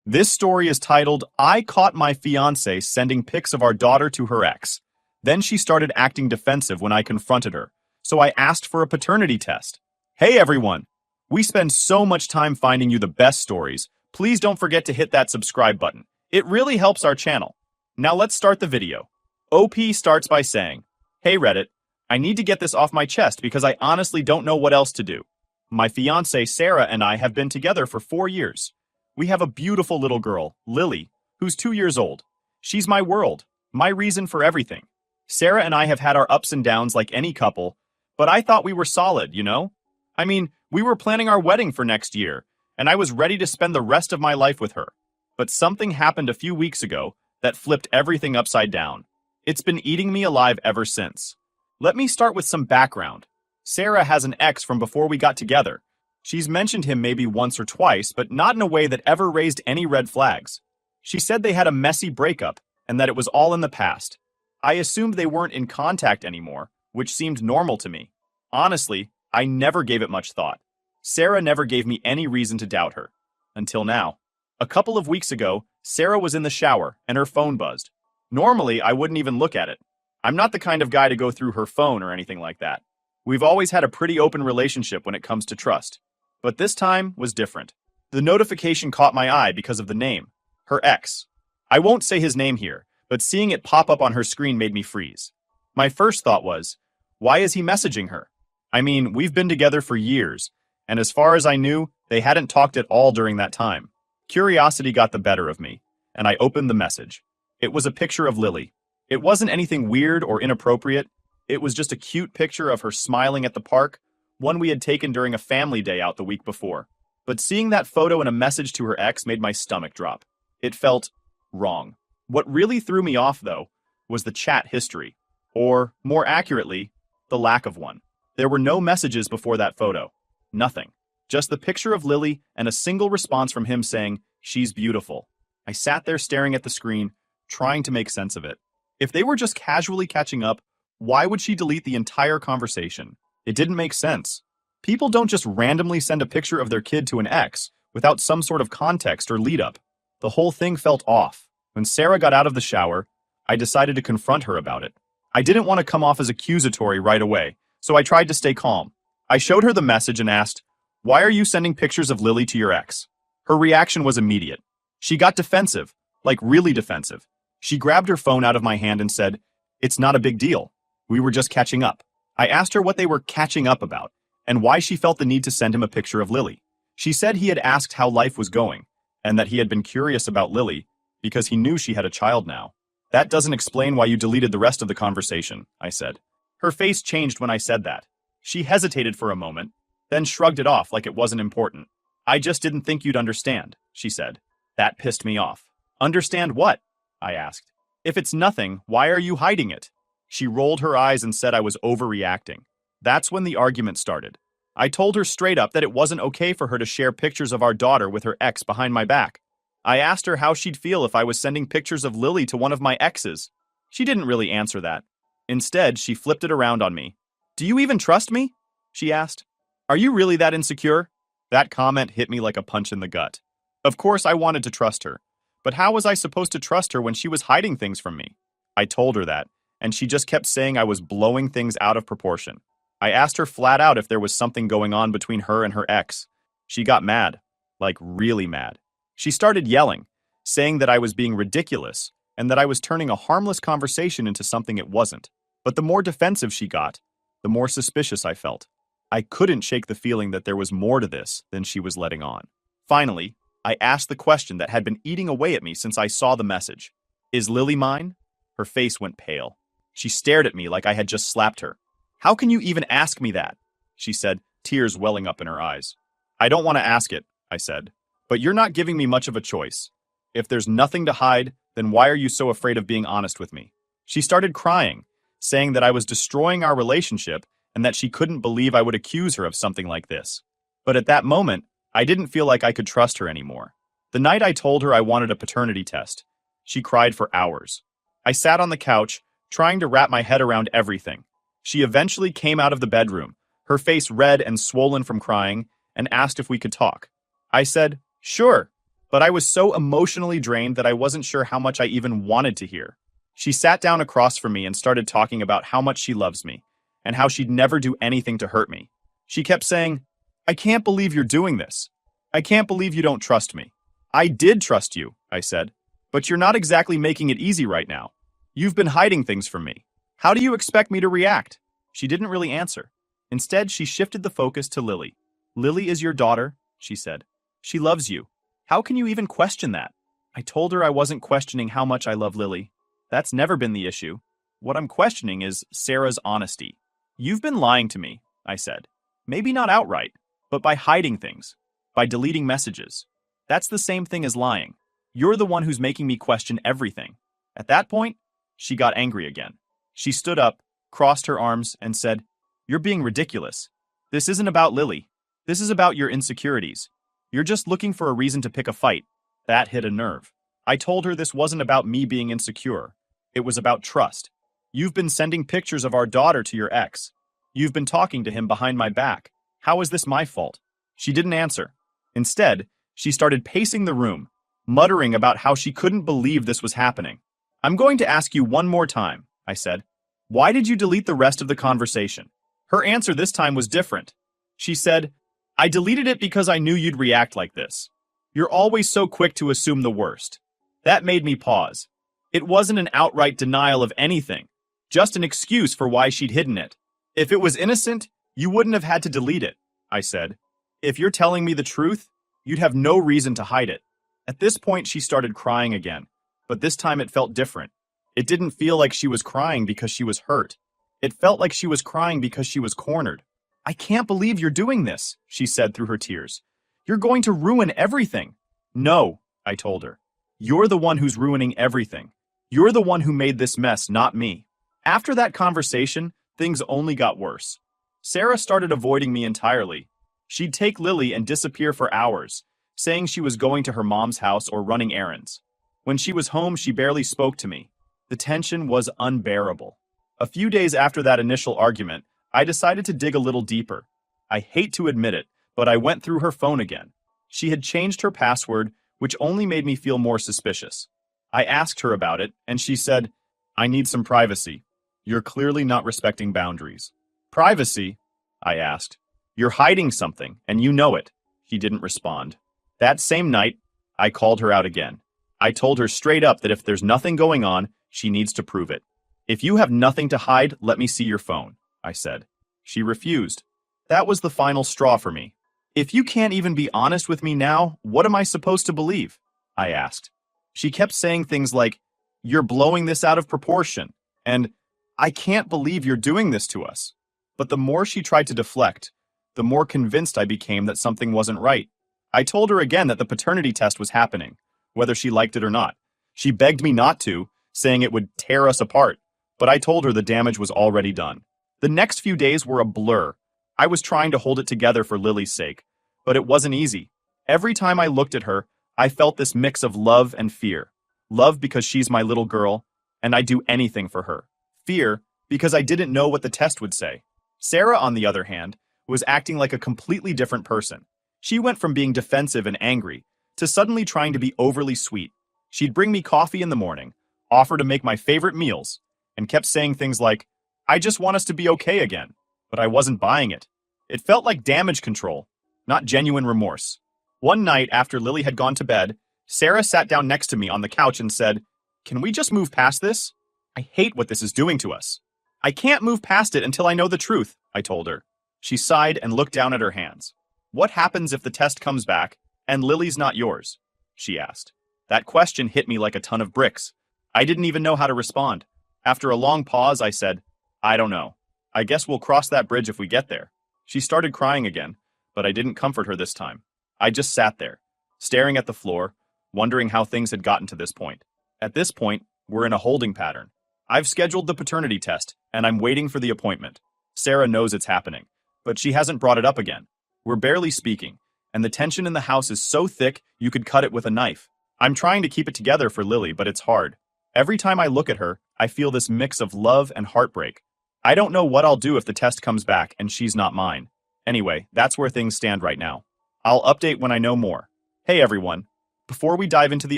This story is titled, I Caught My Fiancée Sending Pics of Our Daughter to Her Ex. Then she started acting defensive when I confronted her, so I asked for a paternity test. Hey everyone! We spend so much time finding you the best stories. Please don't forget to hit that subscribe button. It really helps our channel. Now let's start the video. OP starts by saying, Hey Reddit, I need to get this off my chest because I honestly don't know what else to do. My fiancée Sarah and I have been together for 4 years. We have a beautiful little girl, Lily, who's 2 years old. She's my world, my reason for everything. Sarah and I have had our ups and downs like any couple, but I thought we were solid, you know? I mean, we were planning our wedding for next year, and I was ready to spend the rest of my life with her. But something happened a few weeks ago that flipped everything upside down. It's been eating me alive ever since. Let me start with some background. Sarah has an ex from before we got together. She's mentioned him maybe once or twice, but not in a way that ever raised any red flags. She said they had a messy breakup and that it was all in the past. I assumed they weren't in contact anymore, which seemed normal to me. Honestly, I never gave it much thought. Sarah never gave me any reason to doubt her. Until now. A couple of weeks ago, Sarah was in the shower and her phone buzzed. Normally, I wouldn't even look at it. I'm not the kind of guy to go through her phone or anything like that. We've always had a pretty open relationship when it comes to trust. But this time was different. The notification caught my eye because of the name. Her ex. I won't say his name here, but seeing it pop up on her screen made me freeze. My first thought was, why is he messaging her? I mean, we've been together for years, and as far as I knew, they hadn't talked at all during that time. Curiosity got the better of me, and I opened the message. It was a picture of Lily. It wasn't anything weird or inappropriate. It was just a cute picture of her smiling at the park, one we had taken during a family day out the week before. But seeing that photo and a message to her ex made my stomach drop. It felt wrong. What really threw me off, though, was the chat history. Or, more accurately, the lack of one. There were no messages before that photo. Nothing. Just the picture of Lily and a single response from him saying, she's beautiful. I sat there staring at the screen, trying to make sense of it. If they were just casually catching up, why would she delete the entire conversation? It didn't make sense. People don't just randomly send a picture of their kid to an ex without some sort of context or lead-up. The whole thing felt off. When Sarah got out of the shower, I decided to confront her about it. I didn't want to come off as accusatory right away, so I tried to stay calm. I showed her the message and asked, why are you sending pictures of Lily to your ex? Her reaction was immediate. She got defensive, like really defensive. She grabbed her phone out of my hand and said, it's not a big deal. We were just catching up. I asked her what they were catching up about, and why she felt the need to send him a picture of Lily. She said he had asked how life was going, and that he had been curious about Lily because he knew she had a child now. That doesn't explain why you deleted the rest of the conversation, I said. Her face changed when I said that. She hesitated for a moment, then shrugged it off like it wasn't important. I just didn't think you'd understand, she said. That pissed me off. Understand what? I asked. If it's nothing, why are you hiding it? She rolled her eyes and said I was overreacting. That's when the argument started. I told her straight up that it wasn't okay for her to share pictures of our daughter with her ex behind my back. I asked her how she'd feel if I was sending pictures of Lily to one of my exes. She didn't really answer that. Instead, she flipped it around on me. Do you even trust me? She asked. Are you really that insecure? That comment hit me like a punch in the gut. Of course I wanted to trust her, but how was I supposed to trust her when she was hiding things from me? I told her that, and she just kept saying I was blowing things out of proportion. I asked her flat out if there was something going on between her and her ex. She got mad, like really mad. She started yelling, saying that I was being ridiculous and that I was turning a harmless conversation into something it wasn't. But the more defensive she got, the more suspicious I felt. I couldn't shake the feeling that there was more to this than she was letting on. Finally, I asked the question that had been eating away at me since I saw the message. Is Lily mine? Her face went pale. She stared at me like I had just slapped her. How can you even ask me that? She said, tears welling up in her eyes. I don't want to ask it, I said. But you're not giving me much of a choice. If there's nothing to hide, then why are you so afraid of being honest with me? She started crying, saying that I was destroying our relationship and that she couldn't believe I would accuse her of something like this. But at that moment, I didn't feel like I could trust her anymore. The night I told her I wanted a paternity test, she cried for hours. I sat on the couch, trying to wrap my head around everything. She eventually came out of the bedroom, her face red and swollen from crying, and asked if we could talk. I said, sure. but I was so emotionally drained that I wasn't sure how much I even wanted to hear. She sat down across from me and started talking about how much she loves me, and how she'd never do anything to hurt me. She kept saying, "I can't believe you're doing this. I can't believe you don't trust me." "I did trust you," I said, "but you're not exactly making it easy right now. You've been hiding things from me. How do you expect me to react?" She didn't really answer. Instead, she shifted the focus to Lily. "Lily is your daughter," she said. "She loves you. How can you even question that?" I told her I wasn't questioning how much I love Lily. That's never been the issue. What I'm questioning is Sarah's honesty. "You've been lying to me," I said. "Maybe not outright, but by hiding things, by deleting messages. That's the same thing as lying. You're the one who's making me question everything." At that point, she got angry again. She stood up, crossed her arms, and said, "You're being ridiculous. This isn't about Lily. This is about your insecurities. You're just looking for a reason to pick a fight." That hit a nerve. I told her this wasn't about me being insecure. It was about trust. "You've been sending pictures of our daughter to your ex. You've been talking to him behind my back. How is this my fault?" She didn't answer. Instead, she started pacing the room, muttering about how she couldn't believe this was happening. "I'm going to ask you one more time," I said. "Why did you delete the rest of the conversation?" Her answer this time was different. She said, "I deleted it because I knew you'd react like this. You're always so quick to assume the worst." That made me pause. It wasn't an outright denial of anything, just an excuse for why she'd hidden it. "If it was innocent, you wouldn't have had to delete it," I said. "If you're telling me the truth, you'd have no reason to hide it." At this point, she started crying again, but this time it felt different. It didn't feel like she was crying because she was hurt. It felt like she was crying because she was cornered. "I can't believe you're doing this," she said through her tears. "You're going to ruin everything." "No," I told her. "You're the one who's ruining everything. You're the one who made this mess, not me." After that conversation, things only got worse. Sarah started avoiding me entirely. She'd take Lily and disappear for hours, saying she was going to her mom's house or running errands. When she was home, she barely spoke to me. The tension was unbearable. A few days after that initial argument, I decided to dig a little deeper. I hate to admit it, but I went through her phone again. She had changed her password, which only made me feel more suspicious. I asked her about it, and she said, "I need some privacy. You're clearly not respecting boundaries." "Privacy?" I asked. "You're hiding something, and you know it." She didn't respond. That same night, I called her out again. I told her straight up that if there's nothing going on, she needs to prove it. "If you have nothing to hide, let me see your phone," I said. She refused. That was the final straw for me. "If you can't even be honest with me now, what am I supposed to believe?" I asked. She kept saying things like, "You're blowing this out of proportion," and "I can't believe you're doing this to us." But the more she tried to deflect, the more convinced I became that something wasn't right. I told her again that the paternity test was happening, whether she liked it or not. She begged me not to, saying it would tear us apart, but I told her the damage was already done. The next few days were a blur. I was trying to hold it together for Lily's sake, but it wasn't easy. Every time I looked at her, I felt this mix of love and fear. Love because she's my little girl, and I'd do anything for her. Fear because I didn't know what the test would say. Sarah, on the other hand, was acting like a completely different person. She went from being defensive and angry to suddenly trying to be overly sweet. She'd bring me coffee in the morning, offer to make my favorite meals, and kept saying things like, "I just want us to be okay again." But I wasn't buying it. It felt like damage control, not genuine remorse. One night after Lily had gone to bed, Sarah sat down next to me on the couch and said, "Can we just move past this? I hate what this is doing to us." "I can't move past it until I know the truth," I told her. She sighed and looked down at her hands. "What happens if the test comes back and Lily's not yours?" she asked. That question hit me like a ton of bricks. I didn't even know how to respond. After a long pause, I said, "I don't know. I guess we'll cross that bridge if we get there." She started crying again, but I didn't comfort her this time. I just sat there, staring at the floor, wondering how things had gotten to this point. At this point, we're in a holding pattern. I've scheduled the paternity test, and I'm waiting for the appointment. Sarah knows it's happening, but she hasn't brought it up again. We're barely speaking, and the tension in the house is so thick you could cut it with a knife. I'm trying to keep it together for Lily, but it's hard. Every time I look at her, I feel this mix of love and heartbreak. I don't know what I'll do if the test comes back and she's not mine. Anyway, that's where things stand right now. I'll update when I know more. Hey everyone. Before we dive into the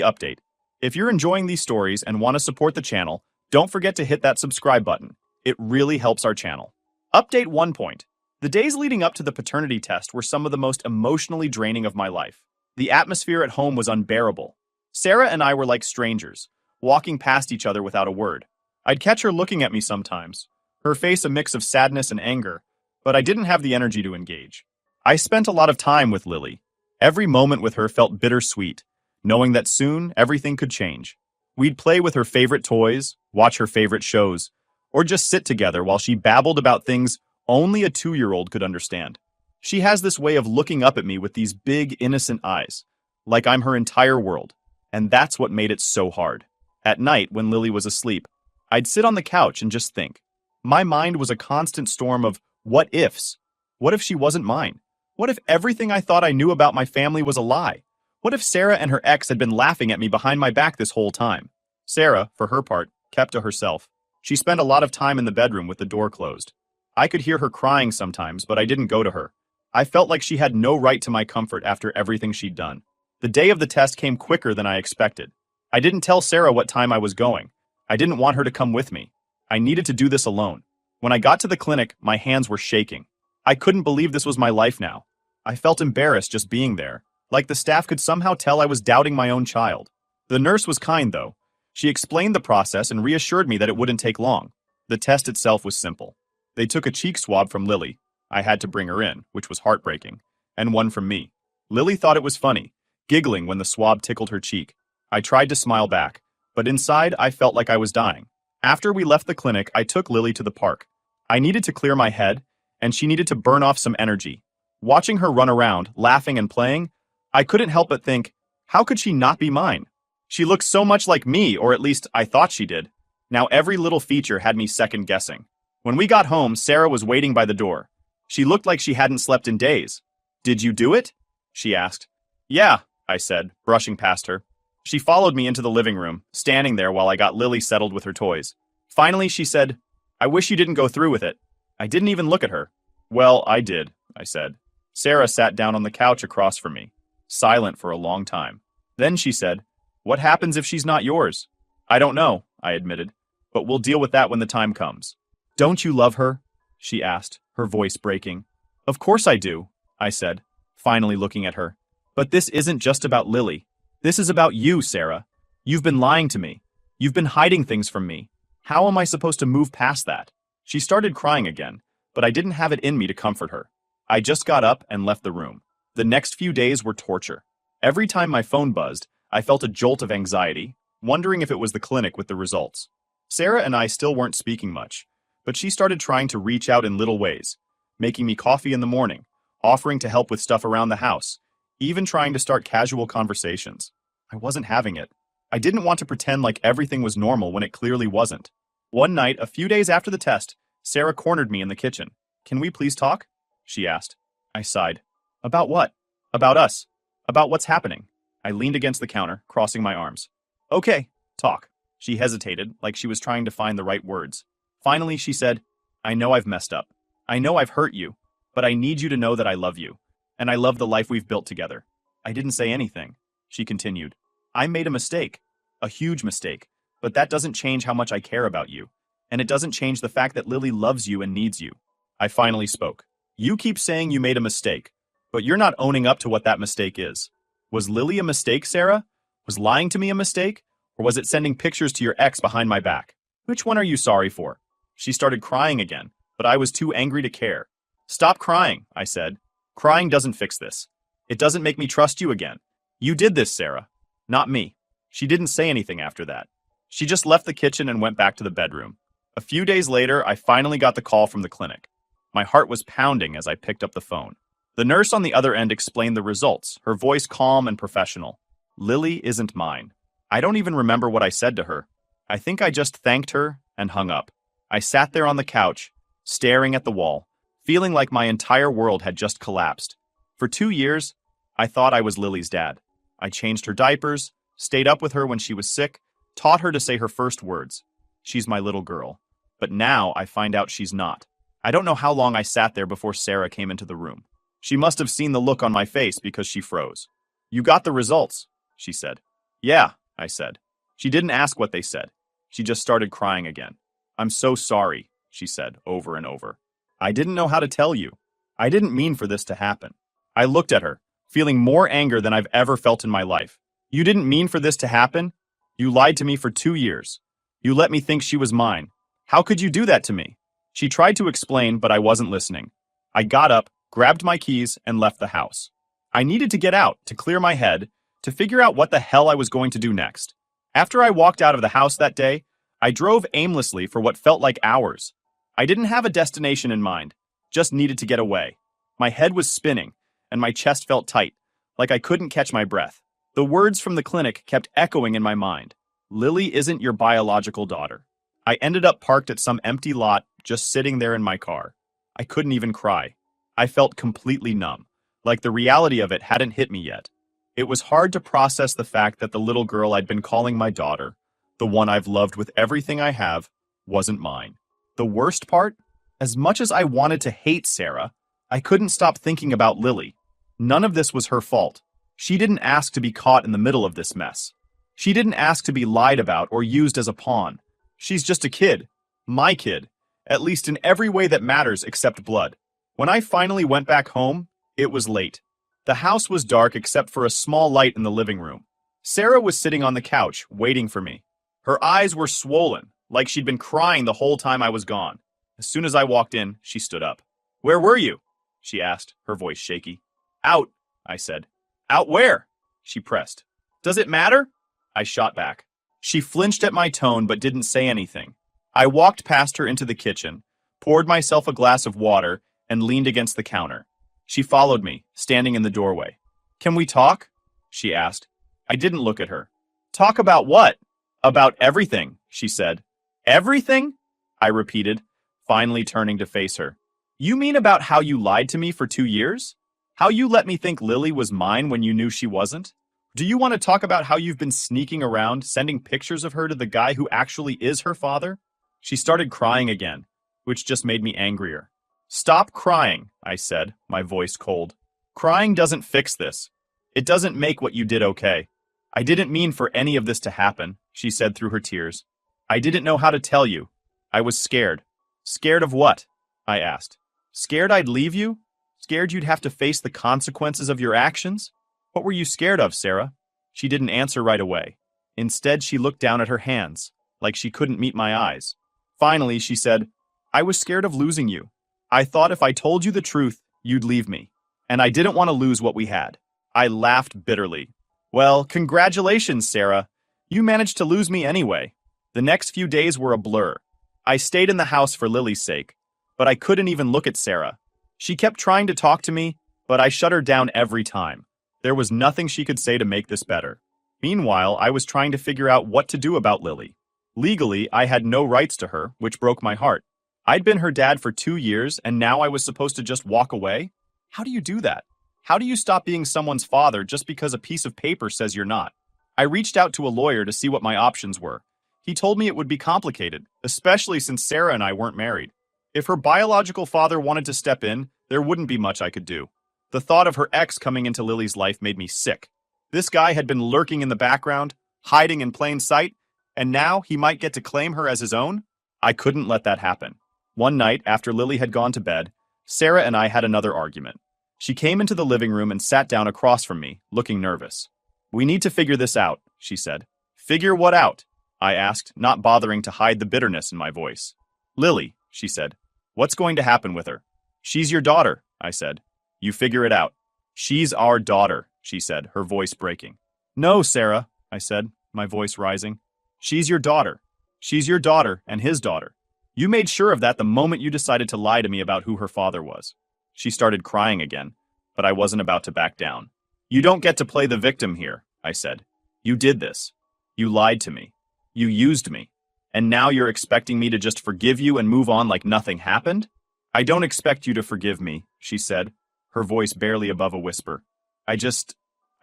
update, if you're enjoying these stories and want to support the channel, don't forget to hit that subscribe button. It really helps our channel. Update 1 point. The days leading up to the paternity test were some of the most emotionally draining of my life. The atmosphere at home was unbearable. Sarah and I were like strangers, walking past each other without a word. I'd catch her looking at me sometimes, her face a mix of sadness and anger, but I didn't have the energy to engage. I spent a lot of time with Lily. Every moment with her felt bittersweet, knowing that soon everything could change. We'd play with her favorite toys, watch her favorite shows, or just sit together while she babbled about things only a 2-year-old could understand. She has this way of looking up at me with these big, innocent eyes, like I'm her entire world, and that's what made it so hard. At night, when Lily was asleep, I'd sit on the couch and just think. My mind was a constant storm of what-ifs. What if she wasn't mine? What if everything I thought I knew about my family was a lie? What if Sarah and her ex had been laughing at me behind my back this whole time? Sarah, for her part, kept to herself. She spent a lot of time in the bedroom with the door closed. I could hear her crying sometimes, but I didn't go to her. I felt like she had no right to my comfort after everything she'd done. The day of the test came quicker than I expected. I didn't tell Sarah what time I was going. I didn't want her to come with me. I needed to do this alone. When I got to the clinic, my hands were shaking. I couldn't believe this was my life now. I felt embarrassed just being there, like the staff could somehow tell I was doubting my own child. The nurse was kind, though. She explained the process and reassured me that it wouldn't take long. The test itself was simple. They took a cheek swab from Lily. I had to bring her in, which was heartbreaking, and one from me. Lily thought it was funny, giggling when the swab tickled her cheek. I tried to smile back, but inside I felt like I was dying. After we left the clinic, I took Lily to the park. I needed to clear my head, and she needed to burn off some energy. Watching her run around, laughing and playing, I couldn't help but think, how could she not be mine? She looked so much like me, or at least I thought she did. Now every little feature had me second-guessing. When we got home, Sarah was waiting by the door. She looked like she hadn't slept in days. "Did you do it?" she asked. "Yeah," I said, brushing past her. She followed me into the living room, standing there while I got Lily settled with her toys. Finally, she said, "I wish you didn't go through with it." I didn't even look at her. "Well, I did," I said. Sarah sat down on the couch across from me, silent for a long time. Then she said, "What happens if she's not yours?" "I don't know," I admitted, "but we'll deal with that when the time comes." "Don't you love her?" she asked, her voice breaking. "Of course I do," I said, finally looking at her. "But this isn't just about Lily. This is about you, Sarah. You've been lying to me. You've been hiding things from me. How am I supposed to move past that?" She started crying again, but I didn't have it in me to comfort her. I just got up and left the room. The next few days were torture. Every time my phone buzzed, I felt a jolt of anxiety, wondering if it was the clinic with the results. Sarah and I still weren't speaking much, but she started trying to reach out in little ways, making me coffee in the morning, offering to help with stuff around the house, even trying to start casual conversations. I wasn't having it. I didn't want to pretend like everything was normal when it clearly wasn't. One night, a few days after the test, Sarah cornered me in the kitchen. "Can we please talk?" she asked. I sighed. "About what?" "About us. About what's happening." I leaned against the counter, crossing my arms. "Okay, talk." She hesitated, like she was trying to find the right words. Finally, she said, "I know I've messed up. I know I've hurt you, but I need you to know that I love you, and I love the life we've built together." I didn't say anything. She continued. "I made a mistake. A huge mistake. But that doesn't change how much I care about you. And it doesn't change the fact that Lily loves you and needs you." I finally spoke. "You keep saying you made a mistake, but you're not owning up to what that mistake is. Was Lily a mistake, Sarah? Was lying to me a mistake? Or was it sending pictures to your ex behind my back? Which one are you sorry for?" She started crying again, but I was too angry to care. "Stop crying," I said. "Crying doesn't fix this. It doesn't make me trust you again. You did this, Sarah. Not me." She didn't say anything after that. She just left the kitchen and went back to the bedroom. A few days later, I finally got the call from the clinic. My heart was pounding as I picked up the phone. The nurse on the other end explained the results, her voice calm and professional. "Lily isn't mine." I don't even remember what I said to her. I think I just thanked her and hung up. I sat there on the couch, staring at the wall, feeling like my entire world had just collapsed. For 2 years, I thought I was Lily's dad. I changed her diapers, stayed up with her when she was sick, taught her to say her first words. She's my little girl. But now I find out she's not. I don't know how long I sat there before Sarah came into the room. She must have seen the look on my face because she froze. "You got the results," she said. Yeah, I said. She didn't ask what they said. She just started crying again. I'm so sorry, she said over and over. I didn't know how to tell you. I didn't mean for this to happen. I looked at her, feeling more anger than I've ever felt in my life. You didn't mean for this to happen? You lied to me for 2 years. You let me think she was mine. How could you do that to me? She tried to explain, but I wasn't listening. I got up, grabbed my keys, and left the house. I needed to get out, to clear my head, to figure out what the hell I was going to do next. After I walked out of the house that day, I drove aimlessly for what felt like hours. I didn't have a destination in mind, just needed to get away. My head was spinning, and my chest felt tight, like I couldn't catch my breath. The words from the clinic kept echoing in my mind. Lily isn't your biological daughter. I ended up parked at some empty lot, just sitting there in my car. I couldn't even cry. I felt completely numb, like the reality of it hadn't hit me yet. It was hard to process the fact that the little girl I'd been calling my daughter, the one I've loved with everything I have, wasn't mine. The worst part? As much as I wanted to hate Sarah, I couldn't stop thinking about Lily. None of this was her fault. She didn't ask to be caught in the middle of this mess. She didn't ask to be lied about or used as a pawn. She's just a kid. My kid. At least in every way that matters except blood. When I finally went back home, it was late. The house was dark except for a small light in the living room. Sarah was sitting on the couch, waiting for me. Her eyes were swollen, like she'd been crying the whole time I was gone. As soon as I walked in, she stood up. "Where were you?" she asked, her voice shaky. "Out," I said. "Out where?" she pressed. "Does it matter?" I shot back. She flinched at my tone but didn't say anything. I walked past her into the kitchen, poured myself a glass of water, and leaned against the counter. She followed me, standing in the doorway. "Can we talk?" she asked. I didn't look at her. "Talk about what?" "About everything," she said. "Everything?" I repeated, finally turning to face her. "You mean about how you lied to me for 2 years? How you let me think Lily was mine when you knew she wasn't? Do you want to talk about how you've been sneaking around, sending pictures of her to the guy who actually is her father?" She started crying again, which just made me angrier. "Stop crying," I said, my voice cold. "Crying doesn't fix this. It doesn't make what you did okay. I didn't mean for any of this to happen," she said through her tears. "I didn't know how to tell you. I was scared." "Scared of what?" I asked. "Scared I'd leave you? Scared you'd have to face the consequences of your actions? What were you scared of, Sarah?" She didn't answer right away. Instead, she looked down at her hands, like she couldn't meet my eyes. Finally, she said, "I was scared of losing you. I thought if I told you the truth, you'd leave me. And I didn't want to lose what we had." I laughed bitterly. "Well, congratulations, Sarah. You managed to lose me anyway." The next few days were a blur. I stayed in the house for Lily's sake, but I couldn't even look at Sarah. She kept trying to talk to me, but I shut her down every time. There was nothing she could say to make this better. Meanwhile, I was trying to figure out what to do about Lily. Legally, I had no rights to her, which broke my heart. I'd been her dad for 2 years, and now I was supposed to just walk away? How do you do that? How do you stop being someone's father just because a piece of paper says you're not? I reached out to a lawyer to see what my options were. He told me it would be complicated, especially since Sarah and I weren't married. If her biological father wanted to step in, there wouldn't be much I could do. The thought of her ex coming into Lily's life made me sick. This guy had been lurking in the background, hiding in plain sight, and now he might get to claim her as his own? I couldn't let that happen. One night, after Lily had gone to bed, Sarah and I had another argument. She came into the living room and sat down across from me, looking nervous. "We need to figure this out," she said. "Figure what out?" I asked, not bothering to hide the bitterness in my voice. "Lily," she said. "What's going to happen with her?" "She's your daughter," I said. "You figure it out." "She's our daughter," she said, her voice breaking. "No, Sarah," I said, my voice rising. "She's your daughter. She's your daughter and his daughter. You made sure of that the moment you decided to lie to me about who her father was." She started crying again, but I wasn't about to back down. "You don't get to play the victim here," I said. "You did this. You lied to me. You used me. And now you're expecting me to just forgive you and move on like nothing happened?" "I don't expect you to forgive me," she said, her voice barely above a whisper. I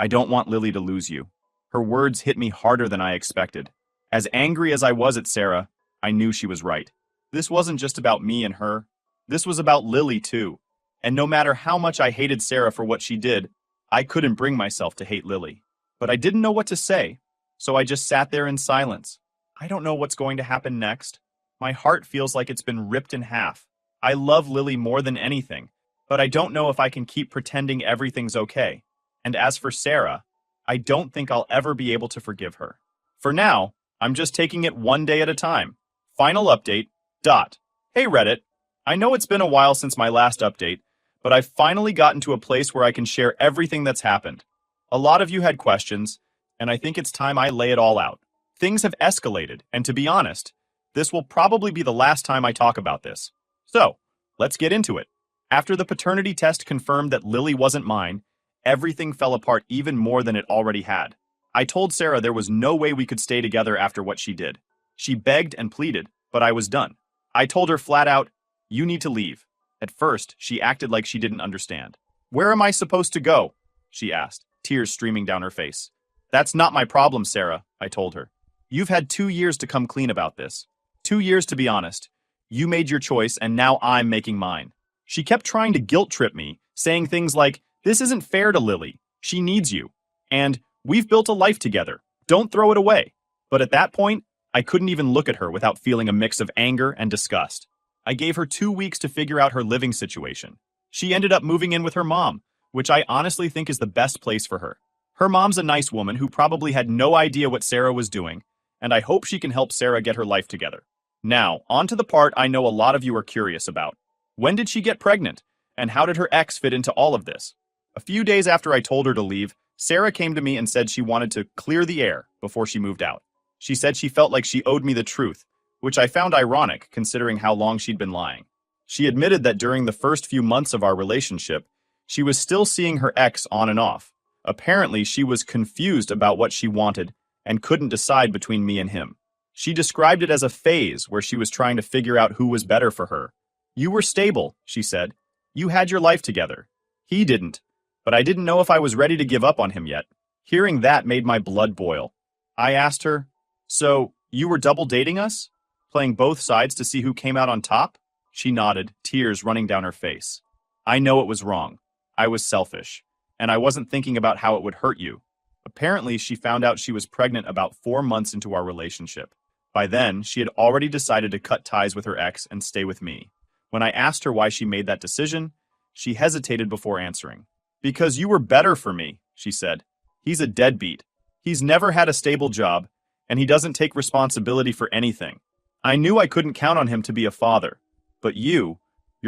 don't want Lily to lose you." Her words hit me harder than I expected. As angry as I was at Sarah, I knew she was right. This wasn't just about me and her. This was about Lily, too. And no matter how much I hated Sarah for what she did, I couldn't bring myself to hate Lily. but I didn't know what to say, so I just sat there in silence. I don't know what's going to happen next. My heart feels like it's been ripped in half. I love Lily more than anything, but I don't know if I can keep pretending everything's okay. And as for Sarah, I don't think I'll ever be able to forgive her. For now, I'm just taking it one day at a time. Final update. Dot. Hey Reddit. I know it's been a while since my last update, but I've finally gotten to a place where I can share everything that's happened. A lot of you had questions, and I think it's time I lay it all out. Things have escalated, and to be honest, this will probably be the last time I talk about this. So, let's get into it. After the paternity test confirmed that Lily wasn't mine, everything fell apart even more than it already had. I told Sarah there was no way we could stay together after what she did. She begged and pleaded, but I was done. I told her flat out, "You need to leave." At first, she acted like she didn't understand. "Where am I supposed to go?" she asked, tears streaming down her face. "That's not my problem, Sarah," I told her. "You've had 2 years to come clean about this. 2 years to be honest. You made your choice and now I'm making mine." She kept trying to guilt trip me, saying things like, "This isn't fair to Lily. She needs you." And "We've built a life together. Don't throw it away." But at that point, I couldn't even look at her without feeling a mix of anger and disgust. I gave her 2 weeks to figure out her living situation. She ended up moving in with her mom, which I honestly think is the best place for her. Her mom's a nice woman who probably had no idea what Sarah was doing, and I hope she can help Sarah get her life together. Now, on to the part I know a lot of you are curious about. When did she get pregnant? And how did her ex fit into all of this? A few days after I told her to leave, Sarah came to me and said she wanted to clear the air before she moved out. She said she felt like she owed me the truth, which I found ironic considering how long she'd been lying. She admitted that during the first few months of our relationship, she was still seeing her ex on and off. Apparently, she was confused about what she wanted and couldn't decide between me and him. She described it as a phase where she was trying to figure out who was better for her. "You were stable," she said. "You had your life together. He didn't. But I didn't know if I was ready to give up on him yet." Hearing that made my blood boil. I asked her, "So, you were double dating us? Playing both sides to see who came out on top?" She nodded, tears running down her face. "I know it was wrong. I was selfish. And I wasn't thinking about how it would hurt you." Apparently, she found out she was pregnant about 4 months into our relationship. By then, she had already decided to cut ties with her ex and stay with me. When I asked her why she made that decision, she hesitated before answering. "Because you were better for me," she said. "He's a deadbeat. He's never had a stable job, and he doesn't take responsibility for anything. I knew I couldn't count on him to be a father. But you're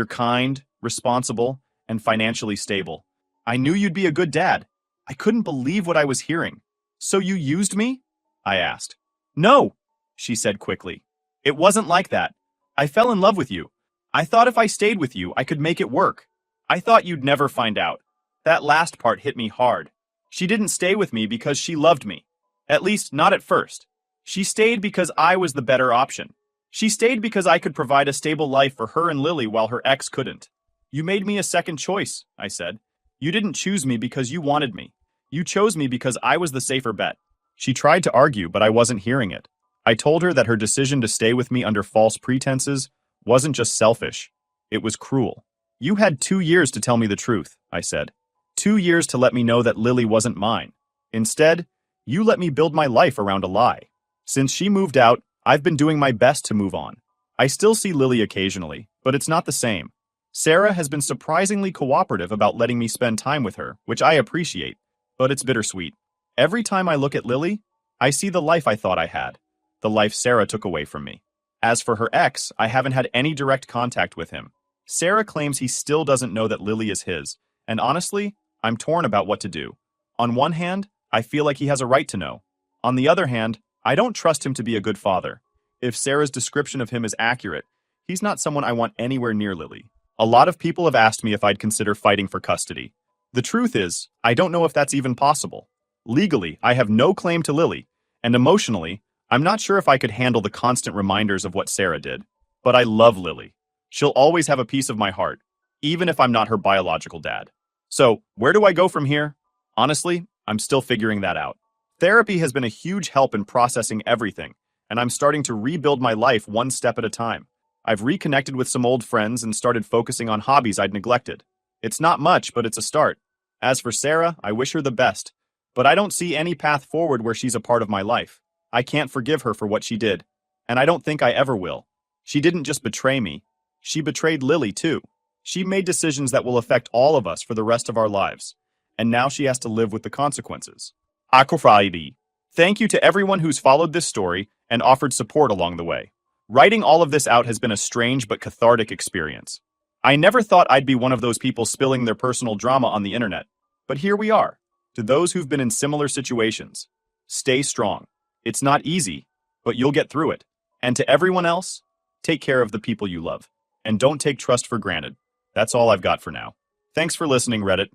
kind, responsible, and financially stable. I knew you'd be a good dad." I couldn't believe what I was hearing. "So you used me?" I asked. "No," she said quickly. "It wasn't like that. I fell in love with you. I thought if I stayed with you, I could make it work. I thought you'd never find out." That last part hit me hard. She didn't stay with me because she loved me. At least, not at first. She stayed because I was the better option. She stayed because I could provide a stable life for her and Lily while her ex couldn't. "You made me a second choice," I said. "You didn't choose me because you wanted me. You chose me because I was the safer bet." She tried to argue, but I wasn't hearing it. I told her that her decision to stay with me under false pretenses wasn't just selfish. It was cruel. "You had 2 years to tell me the truth," I said. 2 years to let me know that Lily wasn't mine. Instead, you let me build my life around a lie. Since she moved out, I've been doing my best to move on. I still see Lily occasionally, but it's not the same. Sarah has been surprisingly cooperative about letting me spend time with her, which I appreciate, but it's bittersweet. Every time I look at Lily, I see the life I thought I had, the life Sarah took away from me. As for her ex, I haven't had any direct contact with him. Sarah claims he still doesn't know that Lily is his, and honestly, I'm torn about what to do. On one hand, I feel like he has a right to know. On the other hand, I don't trust him to be a good father. If Sarah's description of him is accurate, he's not someone I want anywhere near Lily. A lot of people have asked me if I'd consider fighting for custody. The truth is, I don't know if that's even possible. Legally, I have no claim to Lily, and emotionally, I'm not sure if I could handle the constant reminders of what Sarah did. But I love Lily. She'll always have a piece of my heart, even if I'm not her biological dad. So, where do I go from here? Honestly, I'm still figuring that out. Therapy has been a huge help in processing everything, and I'm starting to rebuild my life one step at a time. I've reconnected with some old friends and started focusing on hobbies I'd neglected. It's not much, but it's a start. As for Sarah, I wish her the best, But I don't see any path forward where she's a part of my life. I can't forgive her for what she did, and I don't think I ever will. She didn't just betray me, she betrayed Lily too. She made decisions that will affect all of us for the rest of our lives, and now she has to live with the consequences. Akufraidi. Thank you to everyone who's followed this story and offered support along the way. Writing all of this out has been a strange but cathartic experience. I never thought I'd be one of those people spilling their personal drama on the internet, but here we are. To those who've been in similar situations, stay strong. It's not easy, but you'll get through it. And to everyone else, take care of the people you love. And don't take trust for granted. That's all I've got for now. Thanks for listening, Reddit.